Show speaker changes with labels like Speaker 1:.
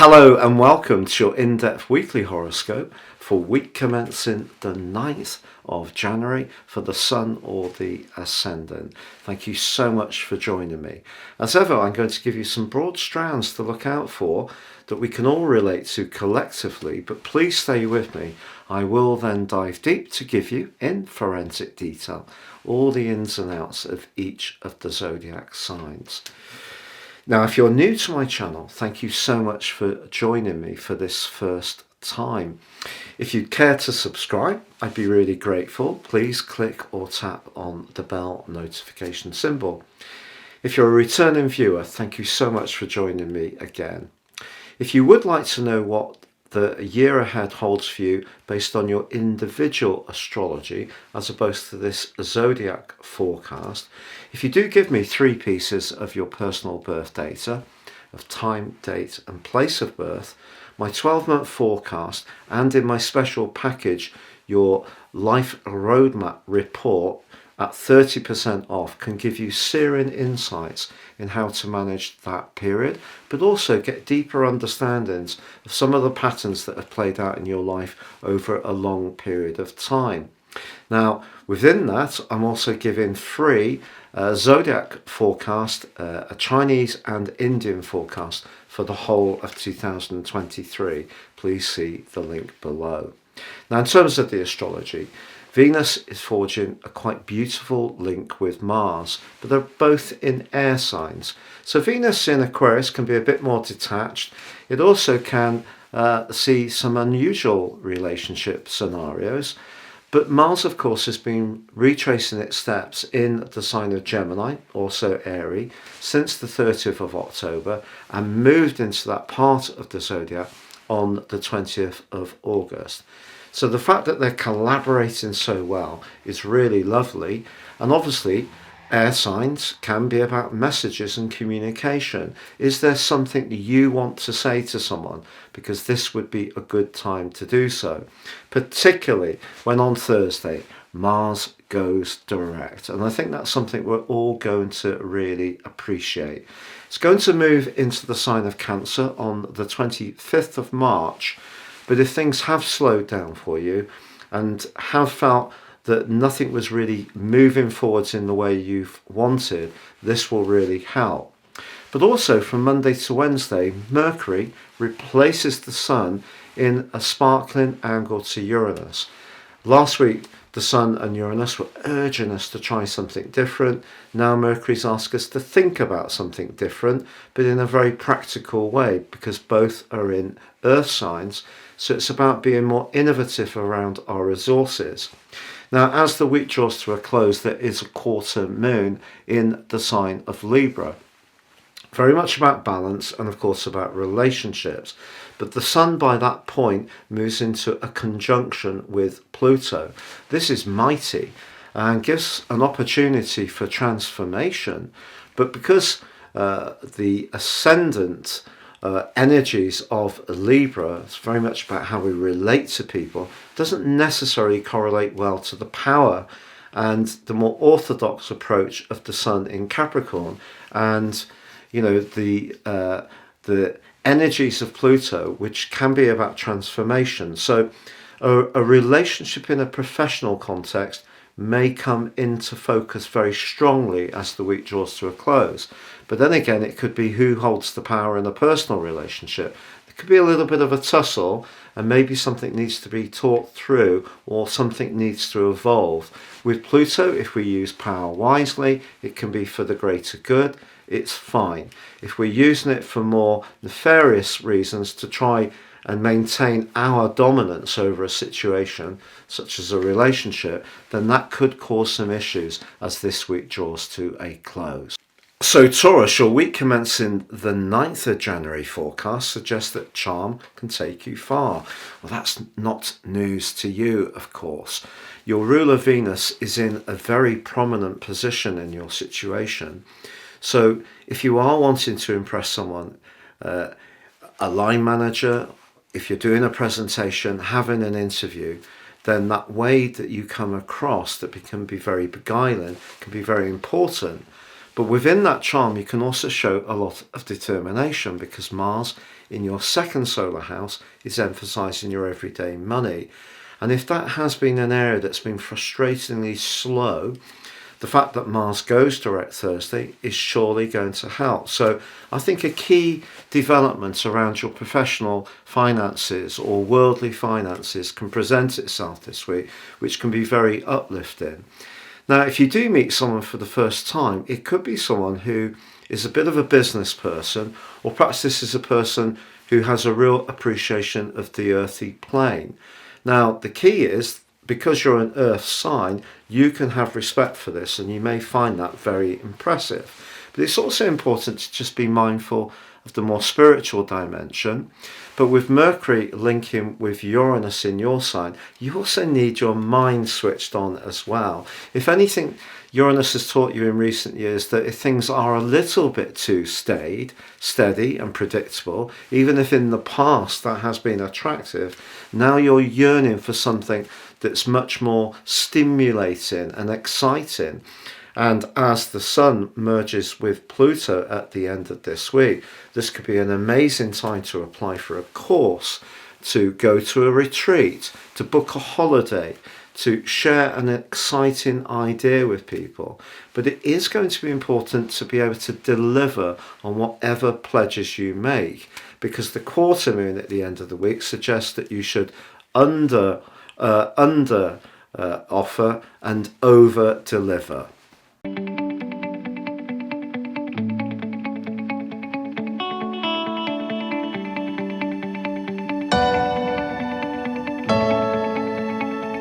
Speaker 1: Hello and welcome to your in-depth weekly horoscope for week commencing the 9th of January for the Sun or the Ascendant. Thank you so much for joining me. As ever, I'm going to give you some broad strands to look out for that we can all relate to collectively, but please stay with me. I will then dive deep to give you, in forensic detail, all the ins and outs of each of the zodiac signs. Now, if you're new to my channel, thank you so much for joining me for this first time. If you'd care to subscribe, I'd be really grateful. Please click or tap on the bell notification symbol. If you're a returning viewer, thank you so much for joining me again. If you would like to know what the year ahead holds for you based on your individual astrology as opposed to this zodiac forecast, if you do give me 3 pieces of your personal birth data of time, date and place of birth, my 12-month forecast, and in my special package your life roadmap report at 30% off, can give you searing insights in how to manage that period, but also get deeper understandings of some of the patterns that have played out in your life over a long period of time. Now, within that, I'm also giving free zodiac forecast, a Chinese and Indian forecast for the whole of 2023. Please see the link below. Now, in terms of the astrology, Venus is forging a quite beautiful link with Mars, but they're both in air signs. So Venus in Aquarius can be a bit more detached. It also can see some unusual relationship scenarios. But Mars, of course, has been retracing its steps in the sign of Gemini, also Aries, since the 30th of October and moved into that part of the zodiac on the 20th of August. So the fact that they're collaborating so well is really lovely. And obviously, air signs can be about messages and communication. Is there something that you want to say to someone? Because this would be a good time to do so, particularly when on Thursday, Mars goes direct. And I think that's something we're all going to really appreciate. It's going to move into the sign of Cancer on the 25th of March. But if things have slowed down for you and have felt that nothing was really moving forwards in the way you've wanted, this will really help. But also from Monday to Wednesday, Mercury replaces the Sun in a sparkling angle to Uranus. Last week, the Sun and Uranus were urging us to try something different. Now Mercury's asked us to think about something different, but in a very practical way, because both are in Earth signs. So it's about being more innovative around our resources. Now, as the week draws to a close, there is a quarter moon in the sign of Libra. Very much about balance and, of course, about relationships. But the Sun, by that point, moves into a conjunction with Pluto. This is mighty and gives an opportunity for transformation. But because the ascendant energies of Libra, it's very much about how we relate to people, doesn't necessarily correlate well to the power and the more orthodox approach of the Sun in Capricorn, and the energies of Pluto, which can be about transformation. So a relationship in a professional context may come into focus very strongly as the week draws to a close. But then again, it could be who holds the power in a personal relationship. There could be a little bit of a tussle, and maybe something needs to be talked through or something needs to evolve. With Pluto, if we use power wisely, it can be for the greater good. It's fine. If we're using it for more nefarious reasons to try and maintain our dominance over a situation, such as a relationship, then that could cause some issues as this week draws to a close. So Taurus, your week commencing the 9th of January forecast suggests that charm can take you far. Well, that's not news to you, of course. Your ruler Venus is in a very prominent position in your situation. So if you are wanting to impress someone, a line manager, if you're doing a presentation, having an interview, then that way that you come across that can be very beguiling can be very important. But within that charm, you can also show a lot of determination, because Mars in your second solar house is emphasizing your everyday money. And if that has been an area that's been frustratingly slow, the fact that Mars goes direct Thursday is surely going to help. So I think a key development around your professional finances or worldly finances can present itself this week, which can be very uplifting. Now, if you do meet someone for the first time, it could be someone who is a bit of a business person, or perhaps this is a person who has a real appreciation of the earthy plane. Now, the key is, because you're an earth sign, you can have respect for this, and you may find that very impressive. But it's also important to just be mindful of the more spiritual dimension. But with Mercury linking with Uranus in your sign, you also need your mind switched on as well. If anything, Uranus has taught you in recent years that if things are a little bit too steady and predictable, even if in the past that has been attractive, now you're yearning for something that's much more stimulating and exciting. And as the Sun merges with Pluto at the end of this week, this could be an amazing time to apply for a course, to go to a retreat, to book a holiday, to share an exciting idea with people. But it is going to be important to be able to deliver on whatever pledges you make, because the quarter moon at the end of the week suggests that you should under offer and over deliver.